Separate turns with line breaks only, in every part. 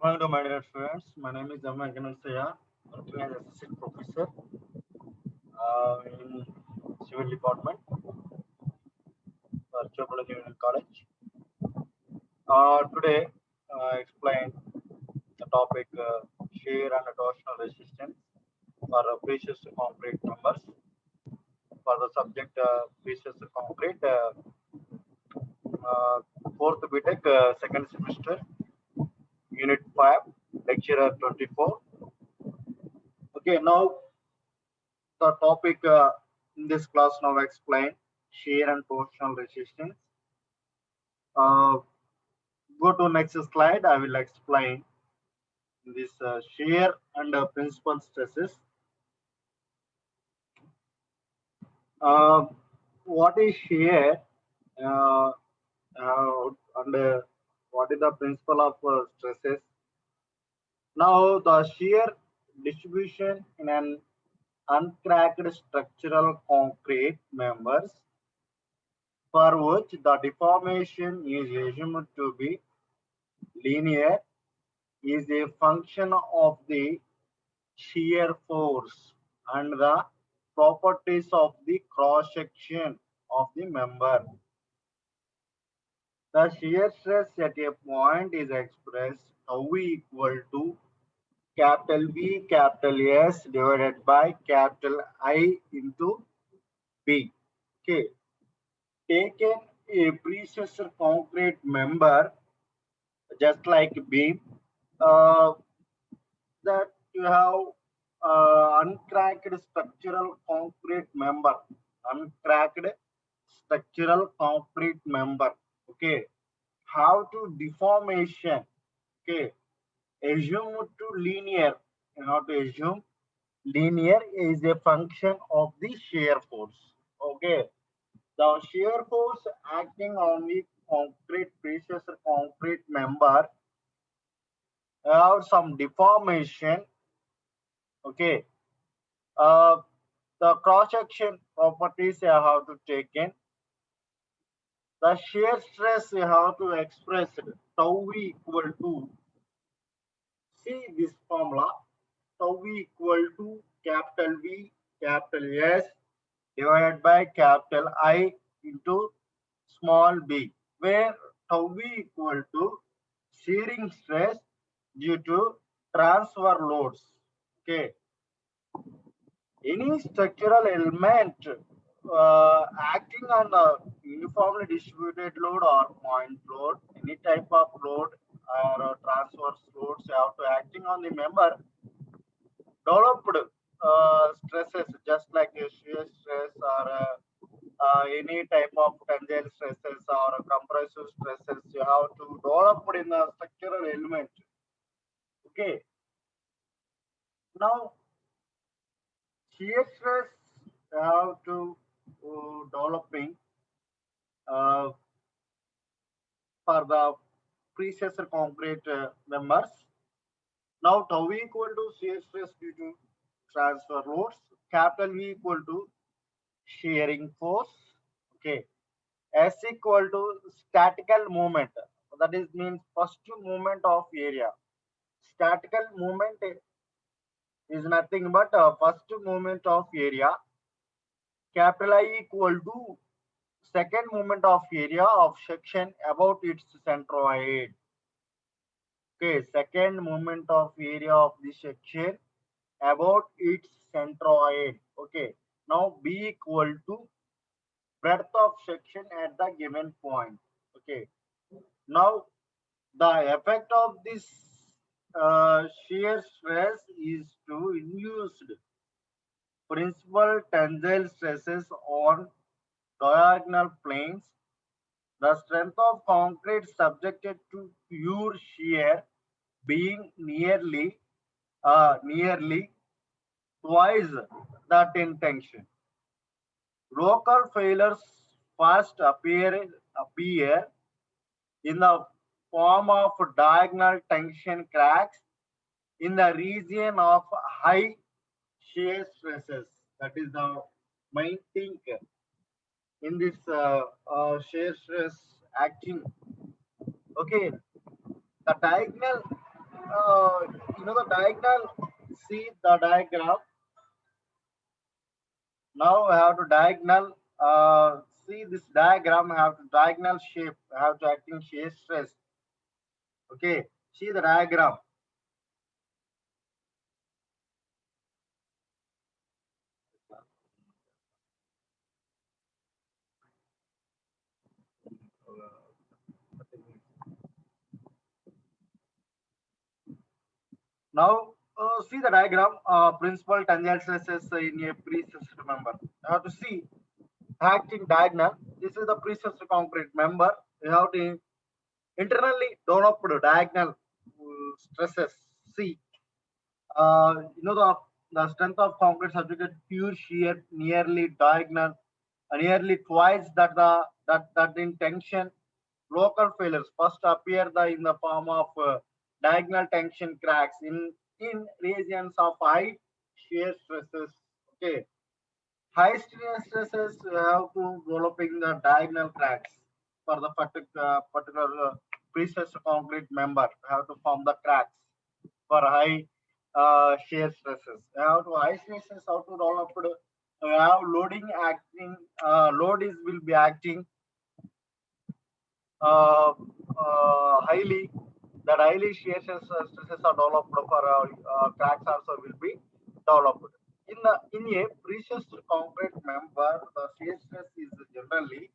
Hello, my dear students. My name is Amma Ganasaya, working as assistant professor in civil department for Chopra Junior College. Today, explain the topic shear and torsional resistance for precious concrete members. For the subject precious concrete, uh, fourth BTech, second semester, unit 5, lecture 24. Okay, now the topic in this class now explain shear and torsional resistance. Uh, Go to next slide. I will explain this shear and principal stresses. Uh, what is shear uh, and what is the principle of stresses? Now the shear distribution in an uncracked structural concrete members for which the deformation is assumed to be linear is a function of the shear force and the properties of the cross section of the member. The shear stress at a point is expressed tau equal to capital V capital S divided by capital I into B. Okay, taken a precessor concrete member just like beam, uh, that you have uncracked structural concrete member, uncracked structural concrete member. Okay, how to deformation? Okay, assume to linear. You have to assume linear is a function of the shear force. Okay, the shear force acting on the concrete precious concrete member have some deformation. Okay, uh, the cross section properties you have to take in. The shear stress you have to express it. Tau equal to, see this formula, tau equal to capital V capital S divided by capital I into small b, where tau equal to shearing stress due to transfer loads. Okay, any structural element acting on a uniformly distributed load or point load, any type of load or transverse loads have to acting on the member developed stresses just like a shear stress or any type of tensile stresses or compressive stresses you have to develop in a structural element. Okay, now shear stress you have to developing uh, for the precessor concrete members. Now tau equal to shear stress due to transfer loads, capital V equal to shearing force. Okay, S equal to statical movement. That is means first movement of area. Statical movement is nothing but first movement of area. Capital I equal to second moment of area of section about its centroid. Okay, second moment of area of the section about its centroid. Okay, now B equal to breadth of section at the given point. Okay, now the effect of this shear stress is to induced principal tensile stresses on diagonal planes. The strength of concrete subjected to pure shear being nearly twice that in tension. Local failures first appear in the form of diagonal tension cracks in the region of high shear stresses. That is the main thing in this shear stress acting. Okay, the diagonal the diagonal. See the diagram. Now I have to diagonal. See this diagram. I have to diagonal shape. I have to acting shear stress. Okay. See the diagram. Now see the diagram. Principal tangential stresses in a pre-stressed member. I have to see acting diagonal. This is the pre-stressed concrete member. You have to internally developed diagonal stresses. See, the strength of concrete subjected pure shear nearly diagonal, nearly twice that in tension. Local failures first appear in the form of diagonal tension cracks in regions of high shear stresses. Okay, high shear stresses have to developing the diagonal cracks for the particular pre-stressed concrete member. Have to form the cracks for high shear stresses. How to high shear stresses how to develop have loading acting load is will be acting uh, highly that highly shear stresses are developed for cracks also will be developed. In a precious concrete member, the shear stress is generally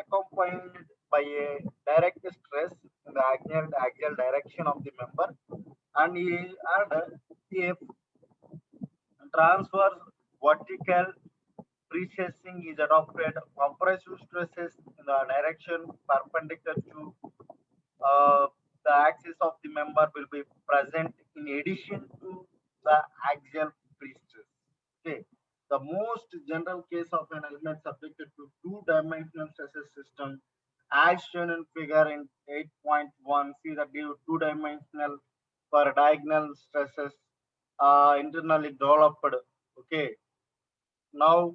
accompanied by a direct stress in the axial direction of the member, and a transverse vertical precessing is adopted. Compressive stresses in the direction perpendicular to uh, the axis of the member will be present in addition to the axial pre-stress. Okay. The most general case of an element subjected to two-dimensional stresses system, as shown in figure in 8.1, see that two-dimensional for diagonal stresses internally developed. Okay. Now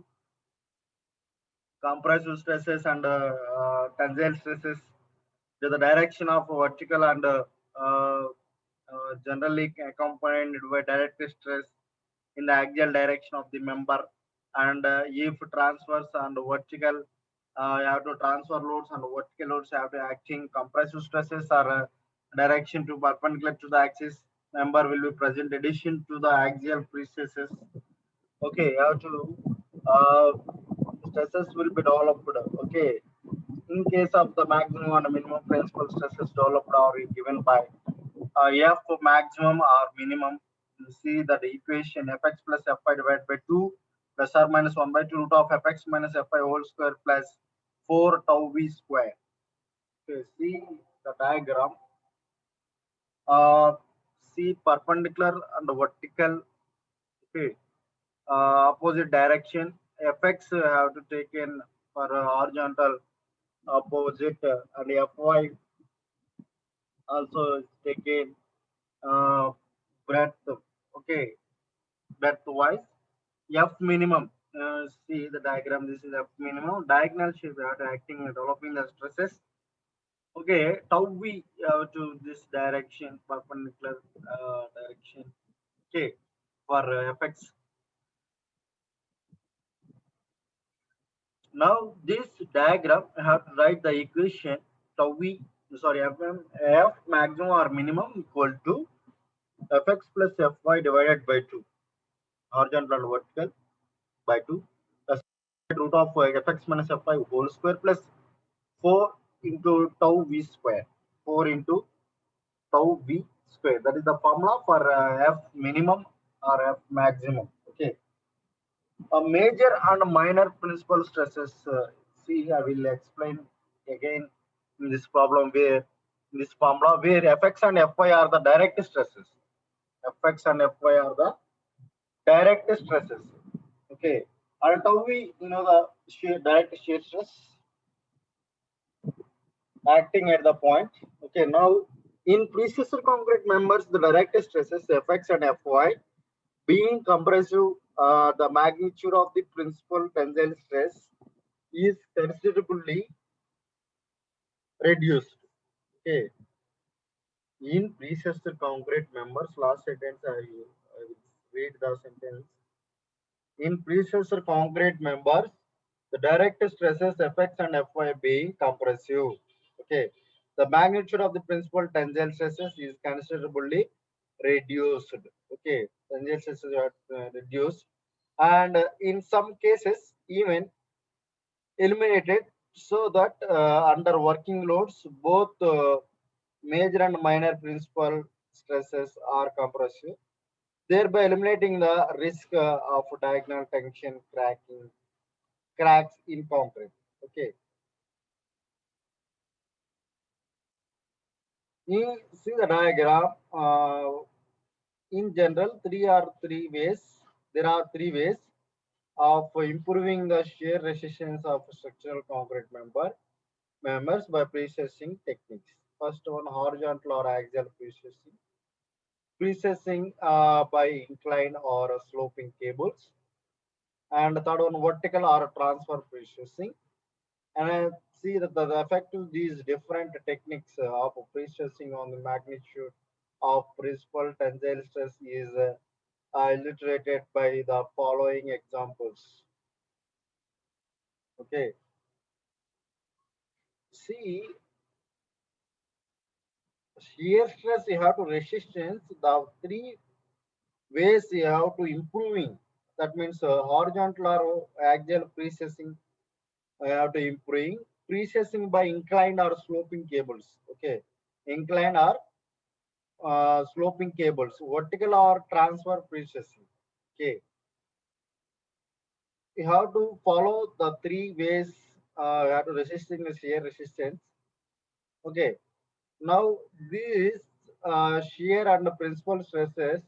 compressive stresses and tensile stresses to the direction of vertical and uh, generally accompanied by direct stress in the axial direction of the member, and if transverse and vertical you have to transfer loads and vertical loads have to acting compressive stresses are direction to perpendicular to the axis member will be present addition to the axial precesses. Okay, you have to uh, stresses will be developed. Okay, in case of the maximum and minimum principal stresses developed or given by F maximum or minimum, you see that the equation fx plus fy divided by 2 plus or minus 1 by 2 root of fx minus fy whole square plus 4 tau v square. Okay, see the diagram. Uh, See perpendicular and vertical. Okay, opposite direction. Fx have to take in for horizontal opposite and fy also is taken breadth. Okay, breadth wise. F minimum. See the diagram. This is F minimum. Diagonal shape acting and developing the stresses. Okay, tau v to this direction, perpendicular direction. Okay, for fx. Now this diagram, I have to write the equation tau v. Sorry, f maximum or minimum equal to fx plus fy divided by 2, horizontal and vertical by 2, plus root of fx minus fy whole square plus 4 into tau v square. 4 into tau v square. That is the formula for f minimum or f maximum. Okay. A major and minor principal stresses. See, I will explain again in this problem where in this formula where fx and fy are the direct stresses. Fx and fy are the direct stresses. Okay. And tau v, the direct shear stress acting at the point. Okay, now in precessor concrete members, the direct stresses Fx and Fy being compressive, the magnitude of the principal tensile stress is considerably reduced. Okay, In precessor concrete members, last sentence I will read the sentence. In precessor concrete members, the direct stresses, effects, and Fy being compressive. Okay. The magnitude of the principal tensile stresses is considerably reduced. Okay. Tensile stresses are reduced. And in some cases, even eliminated so that under working loads, both major and minor principal stresses are compressive, thereby eliminating the risk of diagonal tension cracks in concrete. Okay, you see the diagram. In general, three ways. There are three ways of improving the shear resistance of structural concrete members by precessing techniques. First one, horizontal or axial precessing. Precessing by incline or sloping cables. And the third one, vertical or transfer precessing. And I see that the effect of these different techniques of precessing on the magnitude of principal tensile stress is illustrated by the following examples. Okay, see, shear stress you have to resistance, the three ways you have to improving. That means horizontal or axial precessing you have to improving. Precessing by inclined or sloping cables. Okay, inclined or sloping cables, vertical or transfer precessing. Okay, you have to follow the three ways. You have to resisting the shear resistance. Okay, now these shear and the principal stresses,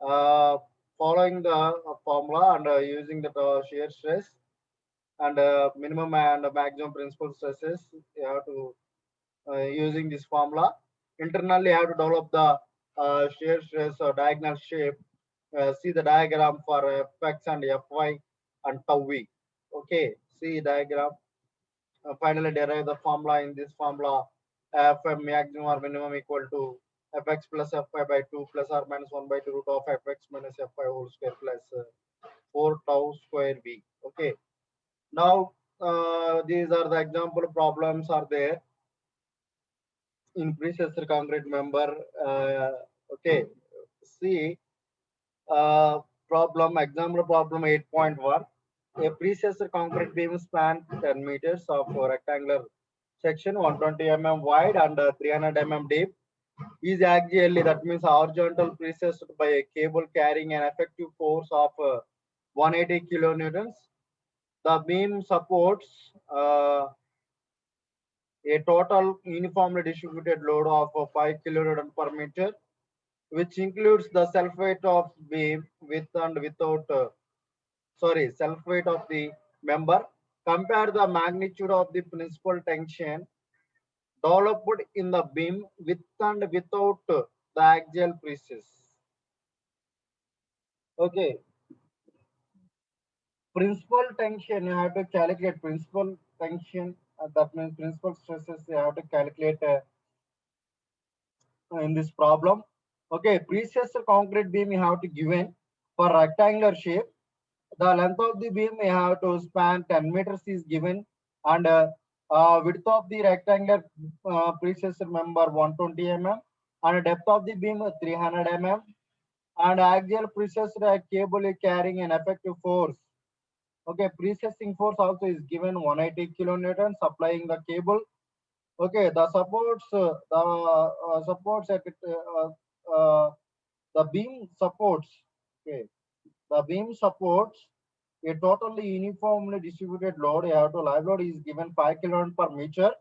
uh, following the formula and using the shear stress and minimum and maximum principal stresses, you have to using this formula. Internally, you have to develop the shear stress or diagonal shape. See the diagram for Fx and Fy and tau v. Okay, see diagram. Finally, derive the formula in this formula. Fm maximum or minimum equal to Fx plus Fy by 2 plus or minus 1 by 2 root of Fx minus Fy whole square plus 4 tau square v. Okay. Now, these are the example problems are there in precessor concrete member. Okay, see uh, problem example problem 8.1. A precessor concrete beam span 10 meters of a rectangular section 120 mm wide and 300 mm deep is axially, that means horizontal, precessed by a cable carrying an effective force of 180 kilonewtons. The beam supports a total uniformly distributed load of 5 kilonewton per meter, which includes the self weight of beam with and without, self weight of the member. Compare the magnitude of the principal tension developed in the beam with and without the axial precess. Okay, principal tension you have to calculate principal tension. That means principal stresses you have to calculate in this problem. Okay, precessor concrete beam you have to given for rectangular shape. The length of the beam you have to span 10 meters is given, and width of the rectangular precessor member 120 mm, and depth of the beam 300 mm, and axial precessor cable is carrying an effective force. Okay, precessing force also is given 180 kilonewtons supplying the cable. Okay, the supports at the beam supports. Okay, the beam supports a totally uniformly distributed load. You have to live load is given 5 kilonewton per meter,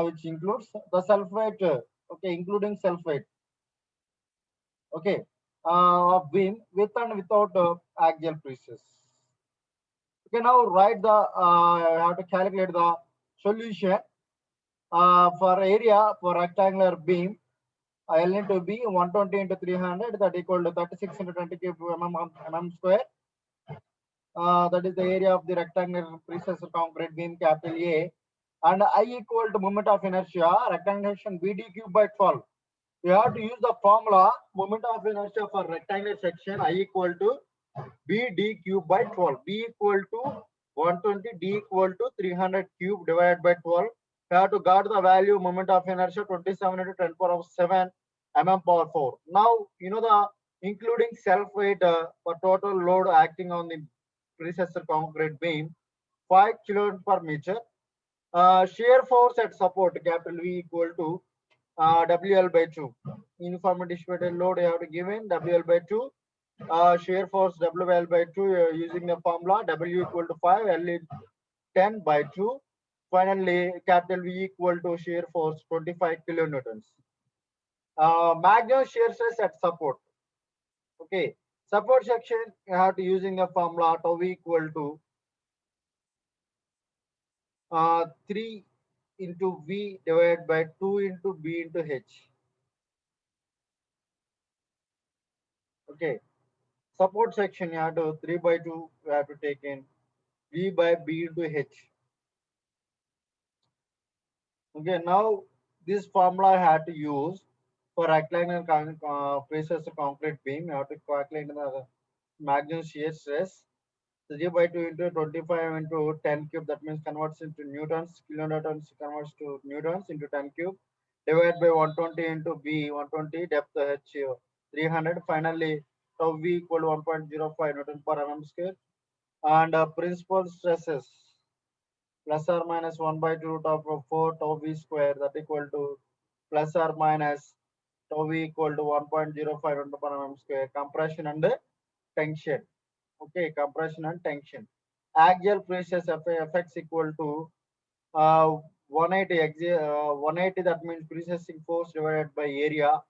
which includes the self weight. Okay, including self weight. Okay, of beam with and without axial precess. Okay, now write the. You have to calculate the solution for area for rectangular beam. L into B 120 into 300, that equal to 36 into 20 cube mm square. That is the area of the rectangular precessor concrete beam capital A, and I equal to moment of inertia, rectangular section BD cube by 12. We have to use the formula moment of inertia for rectangular section I equal to BD cube by 12. B equal to 120, D equal to 300 cube divided by 12. We have to got the value moment of inertia 27 into 10 power of 7 mm power 4. Now, you know the including self weight for total load acting on the predecessor concrete beam 5 kilonewton per meter. Shear force at support capital V equal to WL by 2. Uniformly distributed load you have to give in WL by 2. Shear force WL by 2 using the formula W equal to 5, L is 10 by 2. Finally, capital V equal to shear force 25 kilonewtons. Maximum shear stress at support. Okay, support section you have to using the formula tau equal to 3 into V divided by 2 into B into H. Okay, support section you have to 3 by 2 you have to take in V by B into H. Okay, now this formula I had to use for rectangular faces concrete beam. You have to calculate the maximum shear stress. So G by 2 into 25 into 10 cube, that means converts into newtons, kilonewtons converts to newtons into 10 cube, divided by 120 into B, 120, depth H 300, finally tau V equal to 1.05 Newton per mm square, and principal stresses plus or minus 1 by 2 root of 4 tau V square, that equal to plus or minus tau V equal to 1.05 Newton per mm square, compression and tension. Okay, compression and tension. Axial pressures Fx equal to 180 that means precessing force divided by area.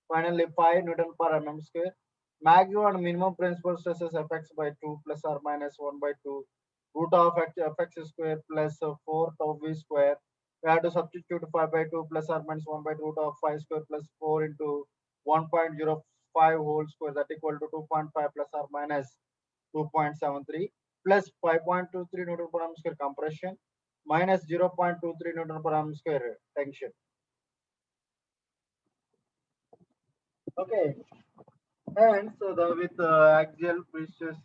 Finally 5 Newton per mm square. Maximum and minimum principal stresses Fx by 2 plus or minus 1 by 2 root of Fx square plus 4 tau V square. We have to substitute 5 by 2 plus or minus 1 by 2 root of 5 square plus 4 into 1.05 whole square, that equal to 2.5 plus or minus 2.73 plus 5.23 Newton per mm square compression minus 0.23 Newton per mm square tension. Okay, and so the with axial pressures,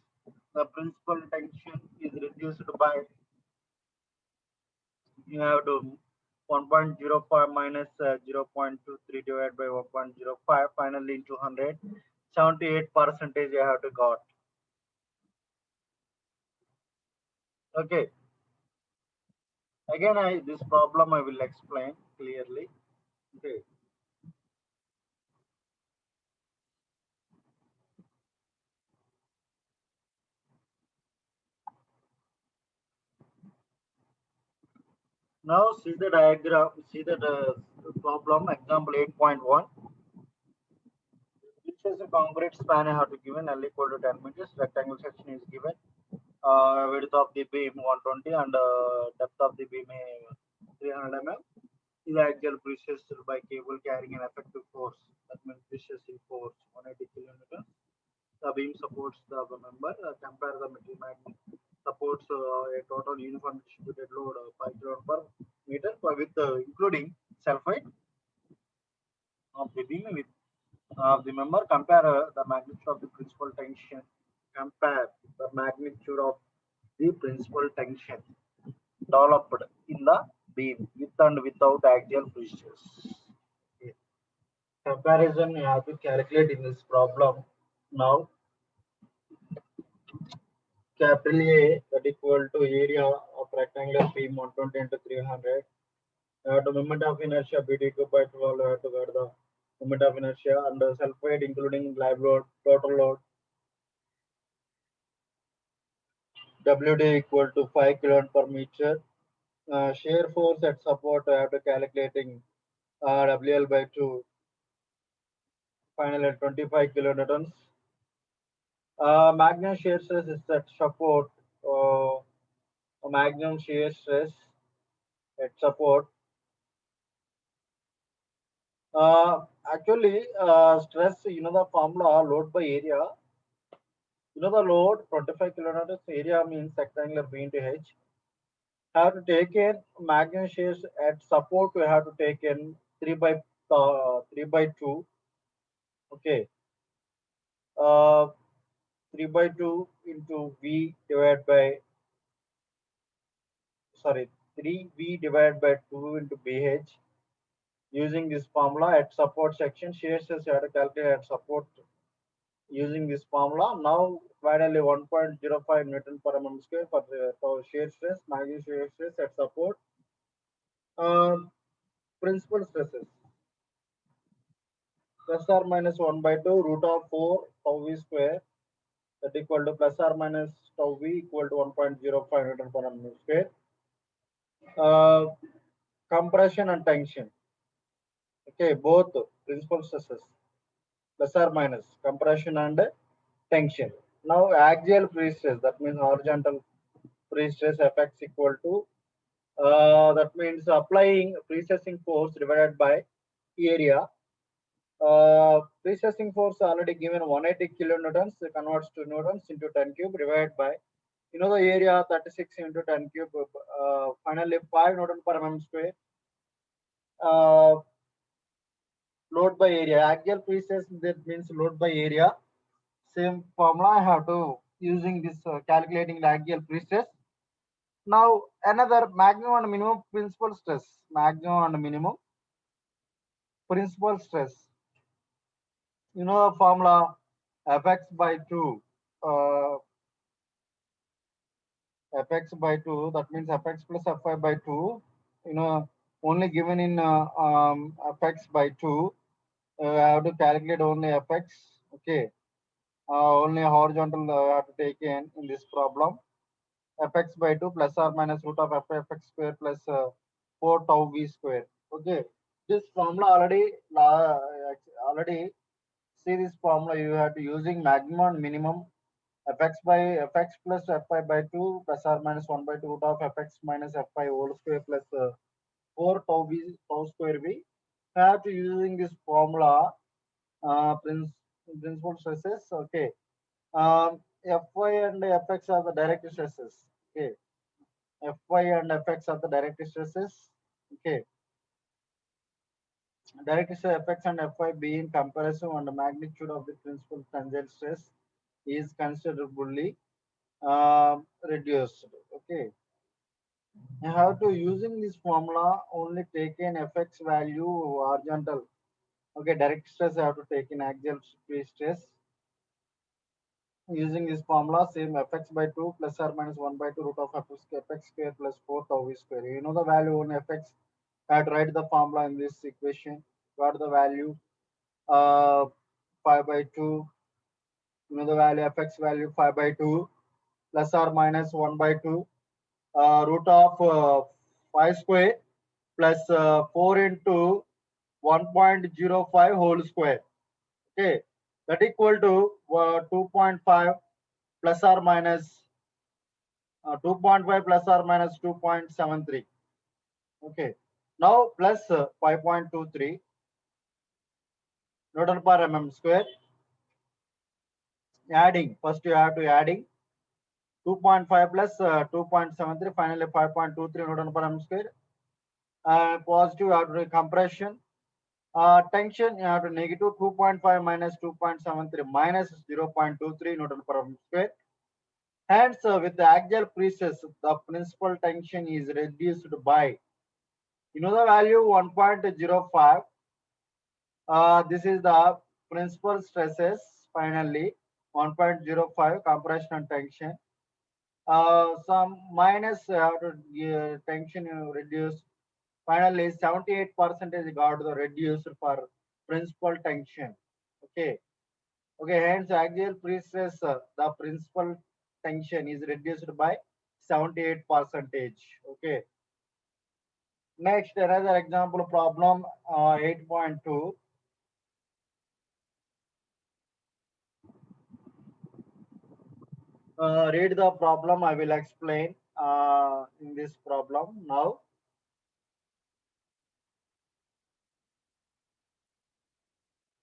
the principal tension is reduced by you have to 1.05 minus 0.23 divided by 1.05. Finally, into 100, 78% you have to got. Okay. Again, this problem I will explain clearly. Okay. Now see the diagram. See the problem. Example 8.1. Which is a concrete span I have to given L equal to 10 meters. Rectangle section is given. Width of the beam 120 and depth of the beam 300 mm. Is axial pressure by cable carrying an effective force. That means pressure force 180 kilonewtons. The beam supports the member. Compare the metal magnet supports a total uniform distributed load of 5 kg per meter with including sulfide of the beam with the member. Compare the magnitude of the principal tension. Compare the magnitude of the principal tension developed in the beam with and without axial pressures. Okay. Comparison you have to calculate in this problem. Now capital A that equal to area of rectangular beam 120 into 300. The moment of inertia BD cube by 12 to get the moment of inertia and the sulfide including live load, total load WD equal to 5 kN per meter. Shear force at support I have to calculating WL by 2. Finally 25 kilonewtons. Maximum shear stress is at support. Maximum shear stress at support. Actually, stress, you know, the formula load by area. You know, the load 25 kilonewtons area means rectangular B into H. have to take in magnitude shears at support. We have to take in 3/2. Okay, uh, 3/2 into V divided by, sorry, 3V divided by 2 into BH. Using this formula at support section, shear stress you have to calculate at support using this formula. Now finally 1.05 Newton per mm square for the shear stress, magnitude shear stress at support. Principal stresses plus or minus 1/2 root of 4 tau v square, that equal to plus or minus tau v equal to 1.05 Newton per mm square. Uh, Compression and tension. Okay, both principal stresses plus or minus compression and tension. Now axial free stress, that means horizontal free stress Fx equal to, that means applying free stressing force divided by area. Pre-stressing force already given 180 kilonewtons, converts to newtons into 10 cube divided by, the area 36 into 10 cube, finally 5 Newton per mm square. Load by area, axial pre-stress, that means load by area. Same formula I have to using this, calculating the axial pre-stress. Now another maximum and minimum principal stress, maximum and minimum principal stress. The formula Fx by 2, Fx by 2, that means Fx plus Fy by 2, only given in Fx by 2. I have to calculate only Fx. Okay, only horizontal I have to take in this problem. Fx by 2 plus or minus root of Fx square plus 4 tau v square. Okay, this formula already see this formula. You have to using maximum and minimum. Fx by Fx plus Fy by 2 plus or minus 1/2 root of Fx minus Fy whole square plus 4 tau square v. I have to using this formula, principal stresses. Okay, Fy and Fx are the direct stresses. Okay, Fy and Fx are the direct stresses. Okay, direct stress Fx and Fy being comparison and the magnitude of the principal tensile stress is considerably reduced. Okay, I have to using this formula only take in Fx value horizontal. Okay, direct stress I have to take in axial stress. Using this formula, same Fx by 2 plus or minus 1/2 root of Fx square plus 4 tau v square. You know the value on Fx. I had to write the formula in this equation. Got the value, uh, 5 by 2. You know the value Fx value 5 by 2 plus or minus 1/2 root of 5 square plus 4 into 1.05 whole square. Okay, that equal to 2.5 plus or minus 2.5 plus or minus 2.73. Okay, now plus 5.23 Newton per mm square. Adding, first you have to adding 2.5 plus 2.73, finally 5.23 Newton per mm square. Positive, you have to do compression. Tension, you have to negative 2.5 minus 2.73 minus 0.23 Newton per mm square. Hence, with the axial pre-stress, the principal tension is reduced by, the value 1.05. This is the principal stresses. Finally, 1.05 compression and tension. Some minus tension reduced. Finally, 78% got the reduced for principal tension. Okay. Okay. Hence, axial pre-stress, the principal tension is reduced by 78%. Okay. Next, another example problem, 8.2. Read the problem. I will explain in this problem now.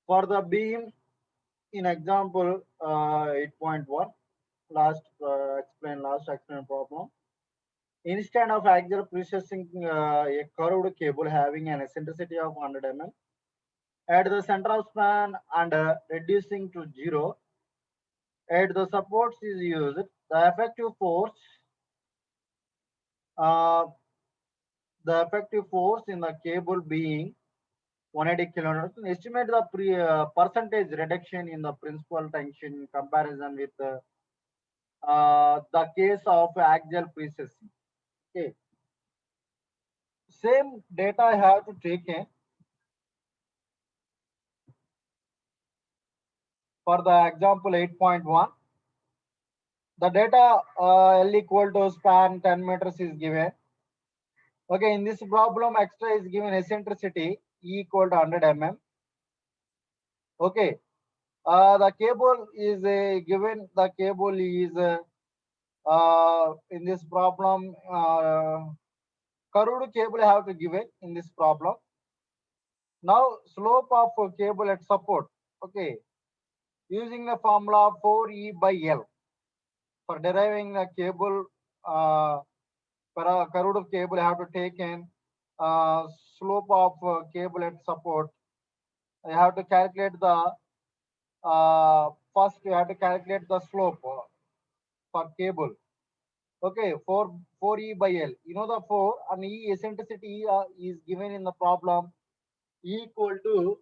For the beam in example 8.1, last explain problem. Instead of axial precessing a curved cable having an eccentricity of 100 mm at the center of span and reducing to zero, at the supports is used, the effective force, uh, in the cable being 180 kilonewton. Estimate the percentage reduction in the principal tension in comparison with the case of axial precessing. Okay, same data I have to take in for the example 8.1. The data L equal to span 10 meters is given. Okay, in this problem, extra is given eccentricity E equal to 100 mm. Okay, the cable is given. The cable is in this problem. Curved cable have to give it in this problem. Now slope of cable at support. Okay, using the formula 4E by L for deriving the cable. For a curved cable, I have to take in slope of cable at support. I have to calculate the first. You have to calculate the slope for cable. Okay, 4E by L. You know the 4 and E eccentricity is given in the problem E equal to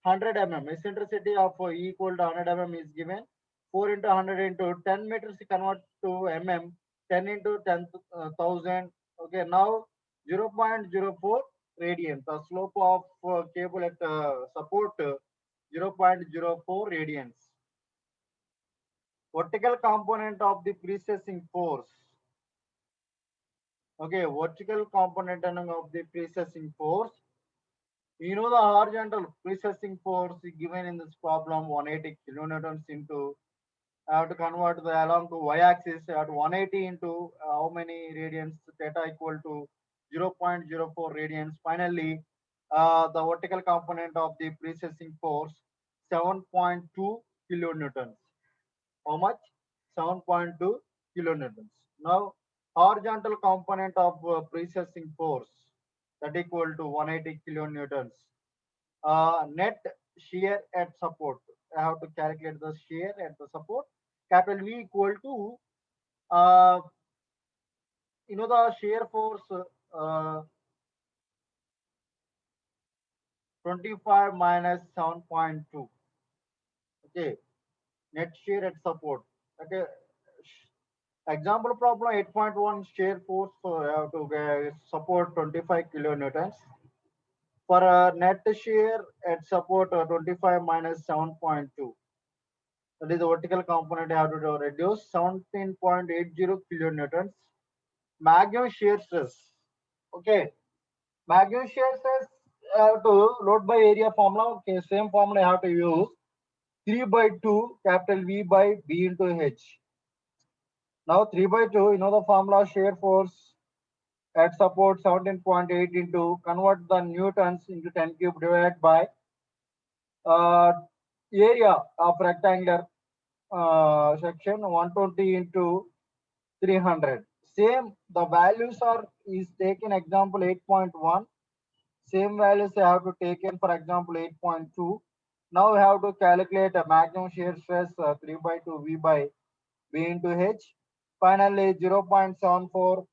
100 mm. Eccentricity of E equal to 100 mm is given. 4 into 100 into 10 meters convert to mm. 10 into 10,000. Okay, now 0.04 radians. The slope of cable at support 0.04 radians. Vertical component of the precessing force. Okay, vertical component of the precessing force. You know the horizontal precessing force given in this problem 180 kilonewtons into. I have to convert the along to y-axis at 180 into how many radians, theta equal to 0.04 radians. Finally, the vertical component of the precessing force 7.2 kilonewtons. How much? 7.2 kilonewtons. Now, horizontal component of precessing force that equal to 180 kilonewtons. Net shear at support. I have to calculate the shear at the support. Capital V equal to uh, the shear force uh, 25 minus 7.2. Okay, net shear at support. Okay, example problem 8.1 shear force have to support 25 kilonewtons. For net shear at support 25 minus 7.2. That is the vertical component I have to reduce 17.80 kilonewtons. Maximum shear stress. Okay. Maximum shear stress have to load by area formula. Okay, same formula I have to use 3 by 2 capital V by B into H. Now 3 by 2, you know the formula shear force at support 17.8 into convert the newtons into 10 cube divided by uh, area of rectangular section 120 into 300. Same, the values are is taken example 8.1. Same values I have to take in for example 8.2. Now we have to calculate a maximum shear stress 3 by 2 V by B into H. Finally 0.74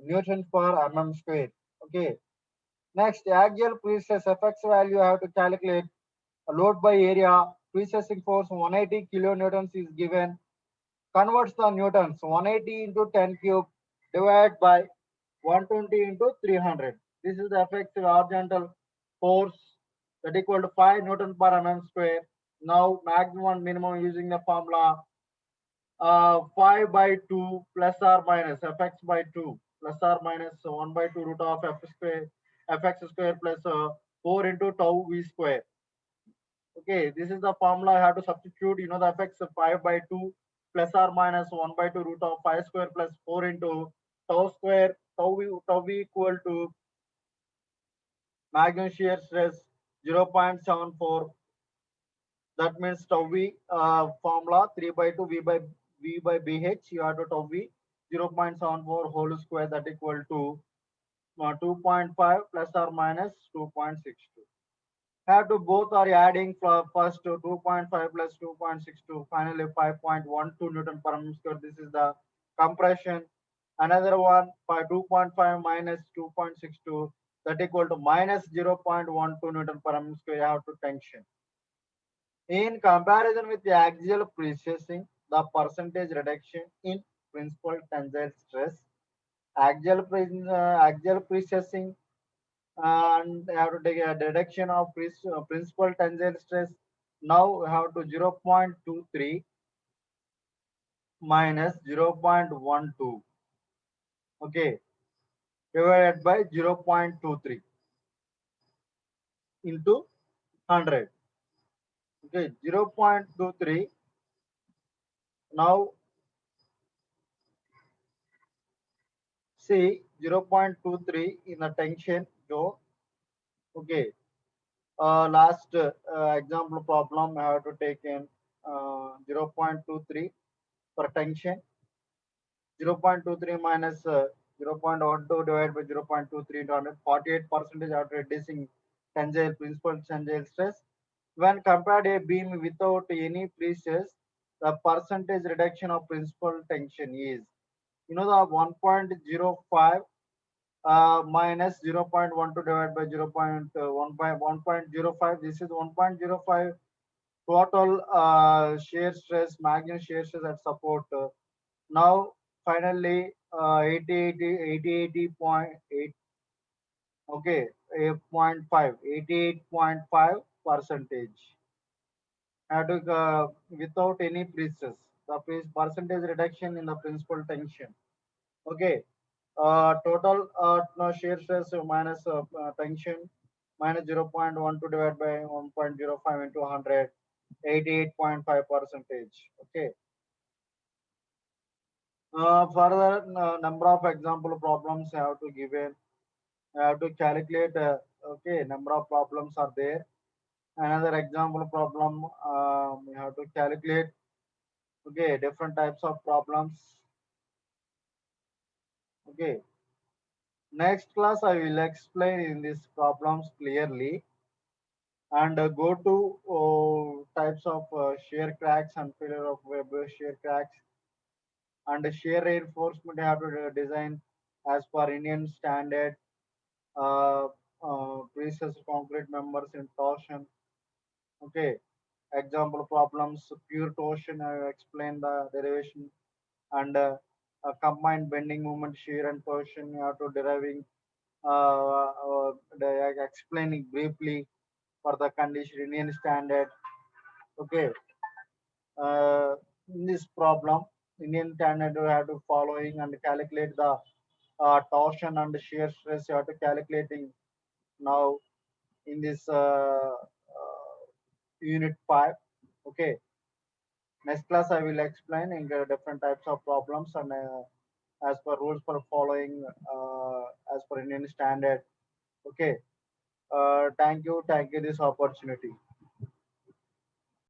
newtons per mm square. Okay. Next, axial pre-stress FX value I have to calculate. A load by area. Precessing force 180 kilonewtons is given. Converts the newtons 180 into 10 cube divided by 120 into 300. This is the effective horizontal force that equal to 5 Newton per mm square. Now maximum and minimum using the formula 5 by 2 plus or minus fx by 2 plus or minus 1 by 2 root of f square fx square plus 4 into tau v square. Okay, this is the formula I have to substitute. You know the fx 5 by 2 plus or minus 1 by 2 root of 5 square plus 4 into tau square. Tau v equal to maximum shear stress 0.74. That means tau v formula 3 by 2 v by bh. You have to tau v 0.74 whole square, that equal to 2.5 plus or minus 2.62. Have to both are adding for first to 2.5 plus 2.62, finally 5.12 Newton per meter square. This is the compression. Another one by 2.5 minus 2.62, that equal to minus 0.12 Newton per meter square. You have to tension. In comparison with the axial precessing, the percentage reduction in principal tensile stress, axial precessing, and have to take a deduction of principal tensile stress. Now we have to 0.23 minus 0.12, okay, divided by 0.23 into 100, okay, 0.23. Now see 0.23 in the tension zone, okay. Last example problem I have to take in 0.23 for tension. 0.23 minus 0.12 divided by 0.23 into 100, 48% after reducing tensile principal tensile stress. When compared a beam without any prestress, the percentage reduction of principal tension is, the 1.05 minus 0.12 divided by 1.05. This is 1.05 total shear stress, maximum shear stress at support. Now, finally, 80.8, okay, 88.5 percentage. Had to, without any prestress, the percentage reduction in the principal tension. Okay, total no, shear stress minus tension minus 0.12 divided by 1.05 into 100, 88.5 percentage. Okay. Further, number of example problems I have to give in. I have to calculate. Okay, number of problems are there. Another example problem, we have to calculate. Okay, different types of problems. Okay, next class I will explain in these problems clearly and go to types of shear cracks and failure of Weber shear cracks and shear reinforcement. I have to design as per Indian standard. uh, Precise concrete members in torsion. Okay, example problems, pure torsion, I have explained the derivation, and combined bending moment, shear and torsion, you have to deriving, explaining briefly for the condition Indian standard. Okay, in this problem, Indian standard you have to following and calculate the torsion and shear stress. You have to calculating now in this unit 5. Okay, next class I will explain in different types of problems and as per rules for following as per Indian standard. Okay, thank you this opportunity.